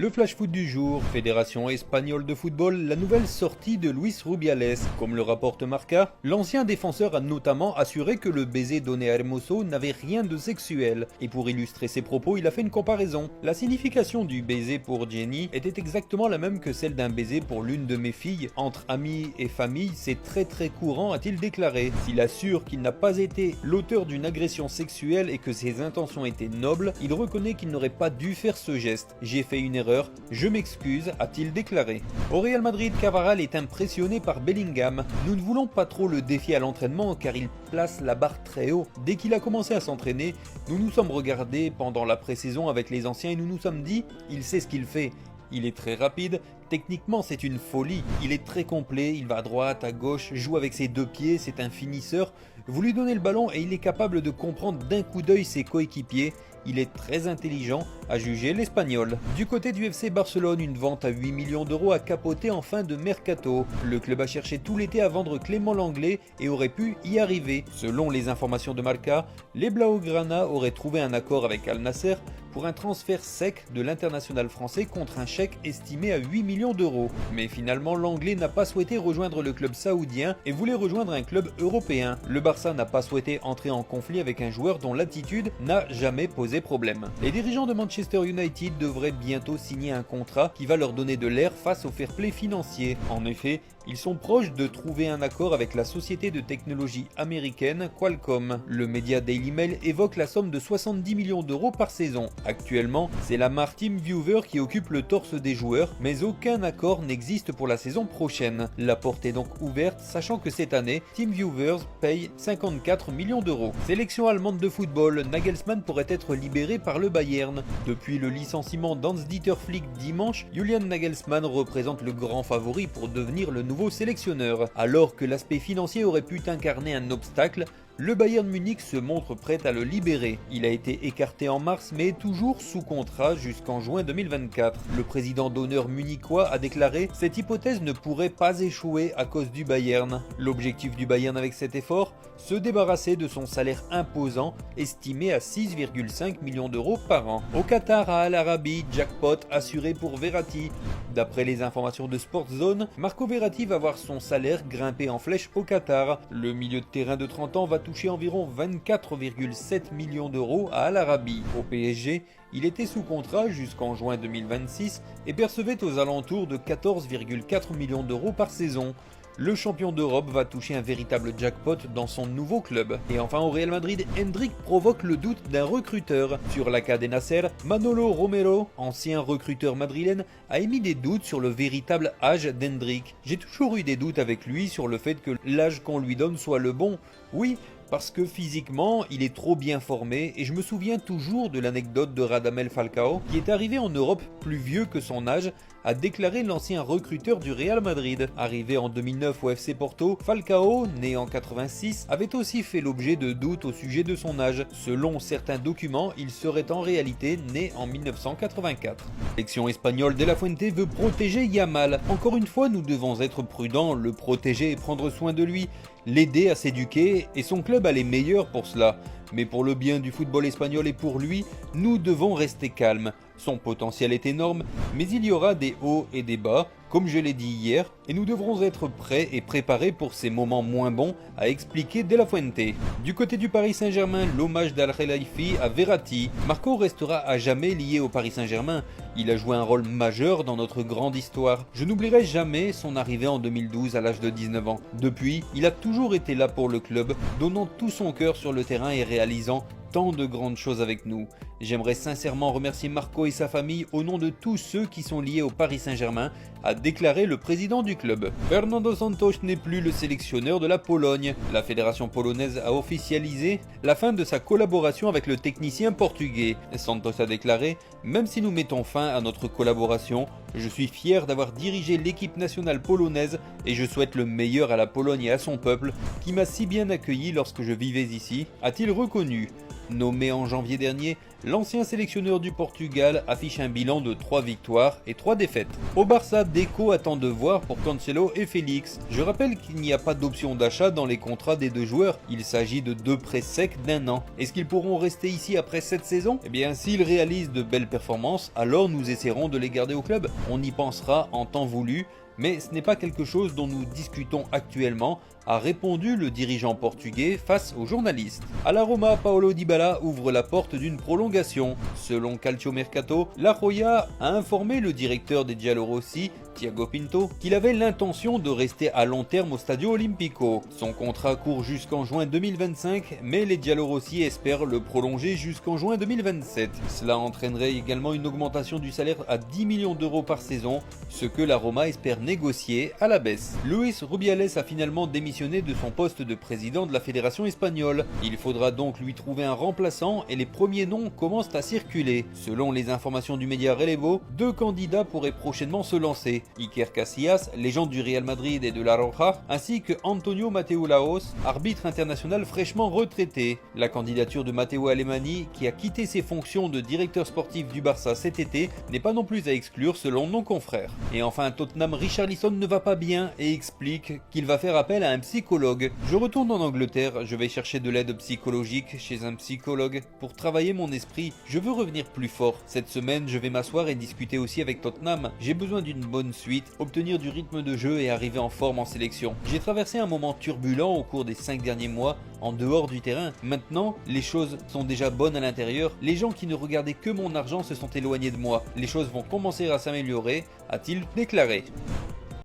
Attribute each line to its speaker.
Speaker 1: Le flash foot du jour, Fédération espagnole de football, la nouvelle sortie de Luis Rubiales. Comme le rapporte Marca, l'ancien défenseur a notamment assuré que le baiser donné à Hermoso n'avait rien de sexuel. Et pour illustrer ses propos, il a fait une comparaison. La signification du baiser pour Jenny était exactement la même que celle d'un baiser pour l'une de mes filles. Entre amis et famille, c'est très courant, a-t-il déclaré. S'il assure qu'il n'a pas été l'auteur d'une agression sexuelle et que ses intentions étaient nobles, il reconnaît qu'il n'aurait pas dû faire ce geste. J'ai fait une erreur, je m'excuse, a-t-il déclaré. Au Real Madrid, Cavaral est impressionné par Bellingham. Nous ne voulons pas trop le défier à l'entraînement car il place la barre très haut. Dès qu'il a commencé à s'entraîner, nous nous sommes regardés pendant la pré-saison avec les anciens et nous nous sommes dit, il sait ce qu'il fait. Il est très rapide, techniquement c'est une folie, il est très complet, il va à droite, à gauche, joue avec ses deux pieds, c'est un finisseur. Vous lui donnez le ballon et il est capable de comprendre d'un coup d'œil ses coéquipiers. Il est très intelligent, à juger l'Espagnol. Du côté du FC Barcelone, une vente à 8 millions d'euros a capoté en fin de mercato. Le club a cherché tout l'été à vendre Clément Lenglet et aurait pu y arriver. Selon les informations de Marca, les Blaugrana auraient trouvé un accord avec Al Nasser pour un transfert sec de l'international français contre un chèque estimé à 8 millions d'euros. Mais finalement, Lenglet n'a pas souhaité rejoindre le club saoudien et voulait rejoindre un club européen. Le Barça n'a pas souhaité entrer en conflit avec un joueur dont l'attitude n'a jamais posé problème. Les dirigeants de Manchester United devraient bientôt signer un contrat qui va leur donner de l'air face au fair play financier. En effet, ils sont proches de trouver un accord avec la société de technologie américaine Qualcomm. Le média Daily Mail évoque la somme de 70 millions d'euros par saison. Actuellement, c'est la marque TeamViewer qui occupe le torse des joueurs, mais aucun accord n'existe pour la saison prochaine. La porte est donc ouverte, sachant que cette année, TeamViewer paye 54 millions d'euros. Sélection allemande de football, Nagelsmann pourrait être libéré par le Bayern. Depuis le licenciement d'Hans-Dieter Flick dimanche, Julian Nagelsmann représente le grand favori pour devenir le nouveau sélectionneur. Alors que l'aspect financier aurait pu incarner un obstacle, le Bayern Munich se montre prêt à le libérer. Il a été écarté en mars mais est toujours sous contrat jusqu'en juin 2024. Le président d'honneur munichois a déclaré « Cette hypothèse ne pourrait pas échouer à cause du Bayern ». L'objectif du Bayern avec cet effort, se débarrasser de son salaire imposant estimé à 6,5 millions d'euros par an. Au Qatar à Al Arabi, jackpot assuré pour Verratti. D'après les informations de Sportzone, Marco Verratti va voir son salaire grimper en flèche au Qatar. Le milieu de terrain de 30 ans va touché environ 24,7 millions d'euros à Al Arabi. Au PSG, il était sous contrat jusqu'en juin 2026 et percevait aux alentours de 14,4 millions d'euros par saison. Le champion d'Europe va toucher un véritable jackpot dans son nouveau club. Et enfin au Real Madrid, Hendrik provoque le doute d'un recruteur. Sur la des Nasser, Manolo Romero, ancien recruteur madrilène, a émis des doutes sur le véritable âge d'Hendrik. J'ai toujours eu des doutes avec lui sur le fait que l'âge qu'on lui donne soit le bon. Oui, parce que physiquement, il est trop bien formé et je me souviens toujours de l'anecdote de Radamel Falcao qui est arrivé en Europe plus vieux que son âge, a déclaré l'ancien recruteur du Real Madrid. Arrivé en 2009 au FC Porto, Falcao, né en 86, avait aussi fait l'objet de doutes au sujet de son âge. Selon certains documents, il serait en réalité né en 1984. L'élection espagnole de la Fuente veut protéger Yamal. Encore une fois, nous devons être prudents, le protéger et prendre soin de lui, l'aider à s'éduquer et son club a les meilleurs pour cela. Mais pour le bien du football espagnol et pour lui, nous devons rester calmes. Son potentiel est énorme, mais il y aura des hauts et des bas, comme je l'ai dit hier, et nous devrons être prêts et préparés pour ces moments moins bons, a expliqué De La Fuente. Du côté du Paris Saint-Germain, l'hommage d'Al Khelaifi à Verratti. Marco restera à jamais lié au Paris Saint-Germain. Il a joué un rôle majeur dans notre grande histoire. Je n'oublierai jamais son arrivée en 2012 à l'âge de 19 ans. Depuis, il a toujours été là pour le club, donnant tout son cœur sur le terrain et réalisant tant de grandes choses avec nous. J'aimerais sincèrement remercier Marco et sa famille au nom de tous ceux qui sont liés au Paris Saint-Germain, a déclaré le président du club. Fernando Santos n'est plus le sélectionneur de la Pologne. La fédération polonaise a officialisé la fin de sa collaboration avec le technicien portugais. Santos a déclaré « Même si nous mettons fin à notre collaboration, je suis fier d'avoir dirigé l'équipe nationale polonaise et je souhaite le meilleur à la Pologne et à son peuple qui m'a si bien accueilli lorsque je vivais ici », a-t-il reconnu. Nommé en janvier dernier, L'ancien sélectionneur du Portugal affiche un bilan de 3 victoires et 3 défaites. Au Barça, Deco attend de voir pour Cancelo et Félix. Je rappelle qu'il n'y a pas d'option d'achat dans les contrats des deux joueurs, il s'agit de 2 prêts secs d'1 an. Est-ce qu'ils pourront rester ici après cette saison? Eh bien, s'ils réalisent de belles performances, alors nous essaierons de les garder au club. On y pensera en temps voulu, mais ce n'est pas quelque chose dont nous discutons actuellement, a répondu le dirigeant portugais face aux journalistes. À la Roma, Paulo Dybala ouvre la porte d'une prolongation. Selon Calciomercato, la Roya a informé le directeur des Giallorossi, Thiago Pinto, qu'il avait l'intention de rester à long terme au Stadio Olimpico. Son contrat court jusqu'en juin 2025, mais les Giallorossi espèrent le prolonger jusqu'en juin 2027. Cela entraînerait également une augmentation du salaire à 10 millions d'euros par saison, ce que la Roma espère négocier à la baisse. Luis Rubiales a finalement démissionné de son poste de président de la fédération espagnole. Il faudra donc lui trouver un remplaçant et les premiers noms commencent à circuler. Selon les informations du média Relevo, 2 candidats pourraient prochainement se lancer. Iker Casillas, légende du Real Madrid et de la Roja, ainsi que Antonio Mateu Laos, arbitre international fraîchement retraité. La candidature de Matteo Alemany, qui a quitté ses fonctions de directeur sportif du Barça cet été, n'est pas non plus à exclure selon nos confrères. Et enfin, Tottenham, Richarlison ne va pas bien et explique qu'il va faire appel à un psychologue. Je retourne en Angleterre, je vais chercher de l'aide psychologique chez un psychologue pour travailler mon esprit. Je veux revenir plus fort. Cette semaine, je vais m'asseoir et discuter aussi avec Tottenham. J'ai besoin d'une bonne suite, obtenir du rythme de jeu et arriver en forme en sélection. J'ai traversé un moment turbulent au cours des 5 derniers mois en dehors du terrain. Maintenant, les choses sont déjà bonnes à l'intérieur. Les gens qui ne regardaient que mon argent se sont éloignés de moi. Les choses vont commencer à s'améliorer, a-t-il déclaré.